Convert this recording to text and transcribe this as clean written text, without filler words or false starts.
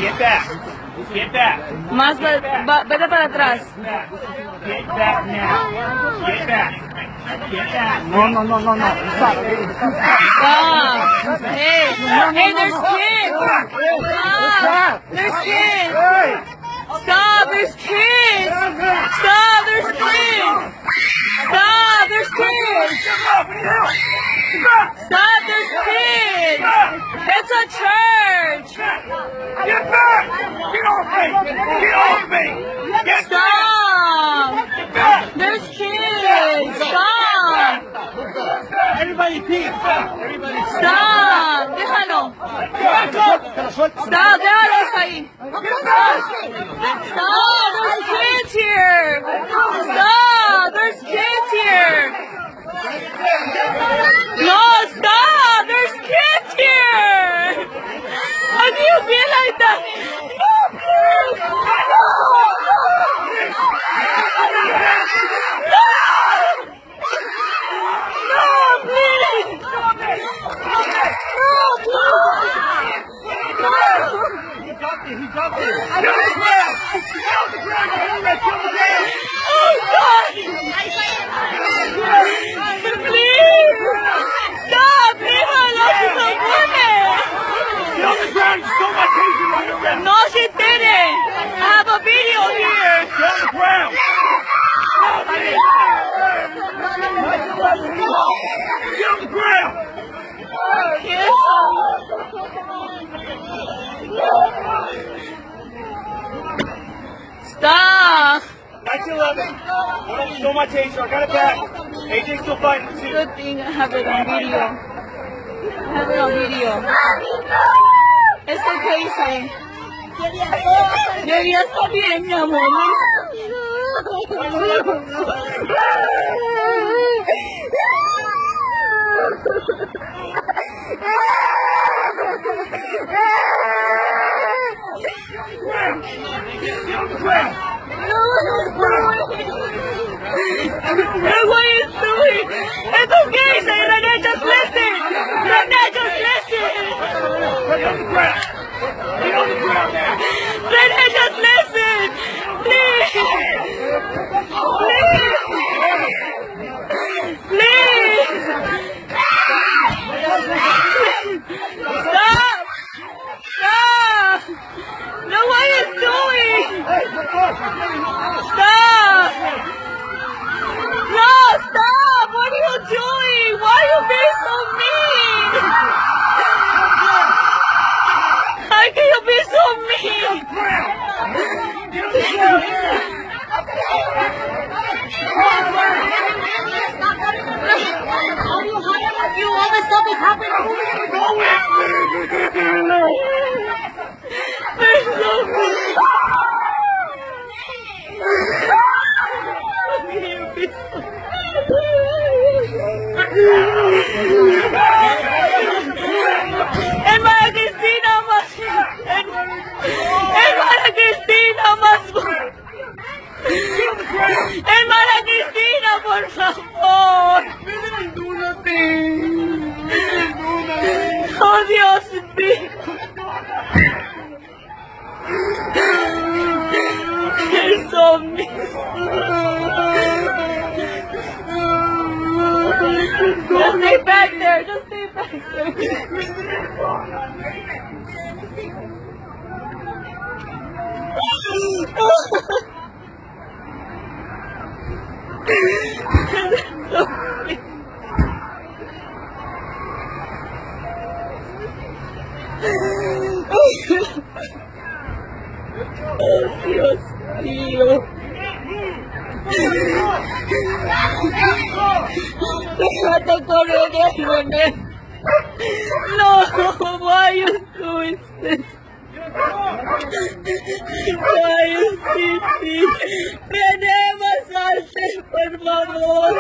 Get back. Get back. Más, vete para atrás. Get back now. Get back. Get back. No. Stop. Stop. Hey, there's kids. Stop. There's kids. Stop, there's kids. Stop, there's kids. Stop, there's kids. Stop, there's kids. It's a church. Get back. Get off me. Get off me. Get Stop. back. There's kids. Stop. Everybody peace. Everybody Stop. Déjalo. Stop, déjalos ahí. Stop, there's kids here. Stop, there's kids here. No, stop, there's kids here. How do you feel like that? No, please. No, please. He dropped it. Oh, God. Please. Stop. Leave her alone. She's a woman. Get on the ground. You stole my taser right around. No, she didn't. I have a video here. Get on the ground. Get on the ground. Yes. Stop. 1911. Stole my taser. I got it back. AJ's still fighting too. Good thing I have it on video. I have it on video. It's okay, son. Ya está bien, mi amor. Get on the ground. Look what he's doing. It's okay, son. Renee, just listen. Renee, just listen. Get on the ground. Get on the ground now. Renee, just listen. Please. Please. Stop. Stop. Look what he's doing. Stop. No, stop. What are you doing? Why are you being so mean? How can you be so mean? You all this stuff is happening. They're so mean. Hermana Cristina más. Hermana Cristina más. Hermana Cristina, por favor. Oh, Dios mío. You're so mean. Just stay back there. Just stay back Oh, Dios mío. Déjate correr, René. No, why are you doing this? Why you Titi? René, salte, por favor.